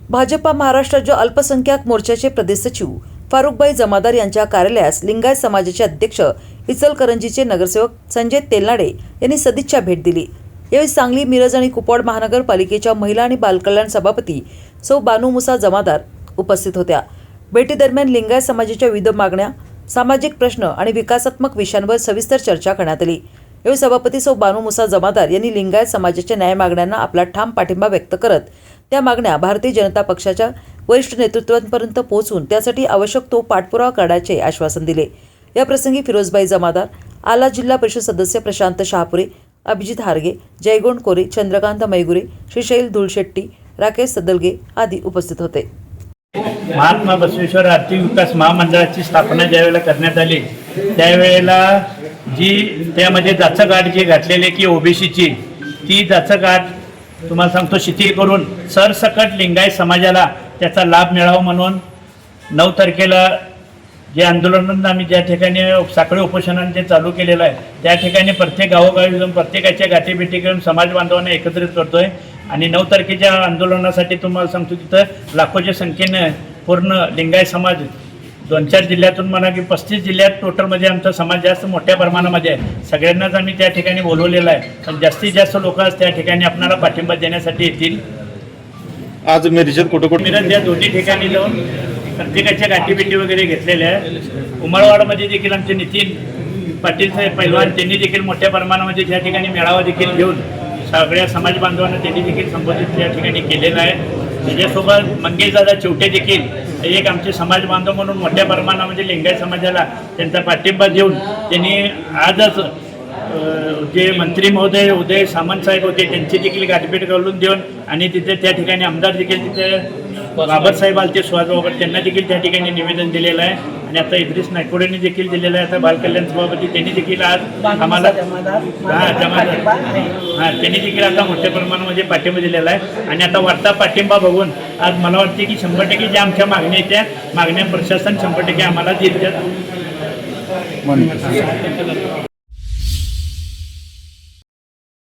भाजपा महाराष्ट्र राज्य अल्पसंख्याक मोर्चाचे प्रदेश सचिव फारुखभाई जमादार यांच्या कार्यालयास लिंगायत समाजाचे अध्यक्ष इचलकरंजीचे नगरसेवक संजय तेलनाडे यांनी सदिच्छा भेट दिली। यावेळी सांगली, मिरज आणि कुपवाड महानगरपालिकेच्या महिला आणि बालकल्याण सभापती सौ बानू मुसा जमादार उपस्थित होत्या। भेटीदरम्यान लिंगायत समाजाच्या विविध मागण्या, सामाजिक प्रश्न आणि विकासात्मक विषयांवर सविस्तर चर्चा करण्यात आली। यावेळी सभापती सौ बानू मुसा जमादार यांनी लिंगायत समाजाच्या न्याय मागण्यांना आपला ठाम पाठिंबा व्यक्त करत त्या मागण्या भारतीय जनता पक्षाच्या वरिष्ठ नेतृत्वापर्यंत पोहोचून त्यासाठी आवश्यक तो पाठपुरावा करण्याचे आश्वासन दिले। या प्रसंगी फिरोजभाई जमादार, आला जिल्हा परिषद सदस्य प्रशांत शहापुरे, अभिजित हारगे, जयगोंड कोरे, चंद्रकांत मैगुरे, श्रीशैल धुळशेट्टी, राकेश सदलगे आदी उपस्थित होते। महात्मा बसवेश्वर आर्थिक विकास महामंडळाची स्थापना ज्यावेळेला करण्यात आली त्यावेळेला जी त्यामध्ये जाचक जी घातलेली की ओबीसीची ती जाचक तुम्हाला सांगतो शिथिल करून सरसकट लिंगायत समाजाला त्याचा लाभ मिळावा म्हणून 9 तारखेला जे आंदोलन आम्ही ज्या ठिकाणी साखळी उपोषणाने जे चालू केलेलं आहे त्या ठिकाणी प्रत्येक गावोगावी जाऊन प्रत्येकाच्या गाठीभेटी घेऊन समाज बांधवांना एकत्रित करतोय आणि 9 तारखेच्या आंदोलनासाठी तुम्हाला सांगतो तिथं लाखोच्या संख्येने पूर्ण लिंगायत समाज 2-4 जिल्ह्यातून म्हणा की 35 जिल्ह्यात टोटलमध्ये आमचा समाज जास्त मोठ्या प्रमाणामध्ये आहे। सगळ्यांनाच आम्ही त्या ठिकाणी बोलवलेलं आहे, पण जास्तीत जास्त लोक त्या ठिकाणी आपल्याला पाठिंबा देण्यासाठी येतील। आज मिरज मिरज या दोन्ही ठिकाणी जाऊन प्रत्येकाच्या गाठीभेटी वगैरे घेतलेल्या आहे। उमरवाडमध्ये देखील आमचे नितीन पाटील साहेब पैलवान त्यांनी देखील मोठ्या प्रमाणामध्ये त्या ठिकाणी मेळावा देखील घेऊन सगळ्या समाज बांधवांना त्यांनी देखील संबोधित त्या ठिकाणी केलेलं आहे। त्याच्यासोबत मंगेशदादा चिवटे देखील एक आमचे समाज बांधव म्हणून मोठ्या प्रमाणामध्ये लिंगायत समाजाला त्यांचा पाठिंबा देऊन त्यांनी आजच जे मंत्री महोदय उदय सामंत साहेब होते त्यांची देखील गाठभेट घालून देऊन आणि तिथे त्या ठिकाणी आमदार देखील तिथे बाबासाहेब आलते सुहास वगैरे त्यांना देखील त्या ठिकाणी निवेदन दिलेलं आहे आणि आता इद्रिस नायकोडेंनी देखील दिलेलं आहे। आता बालकल्याण सभापती त्यांनी देखील आज आम्हाला त्यांनी देखील आता मोठ्या प्रमाणामध्ये पाठिंबा दिलेला आहे आणि आता वाढता पाठिंबा बघून आज मला वाटते की 100% ज्या आमच्या मागण्या आहेत त्या मागण्या प्रशासन 100% आम्हाला देतात।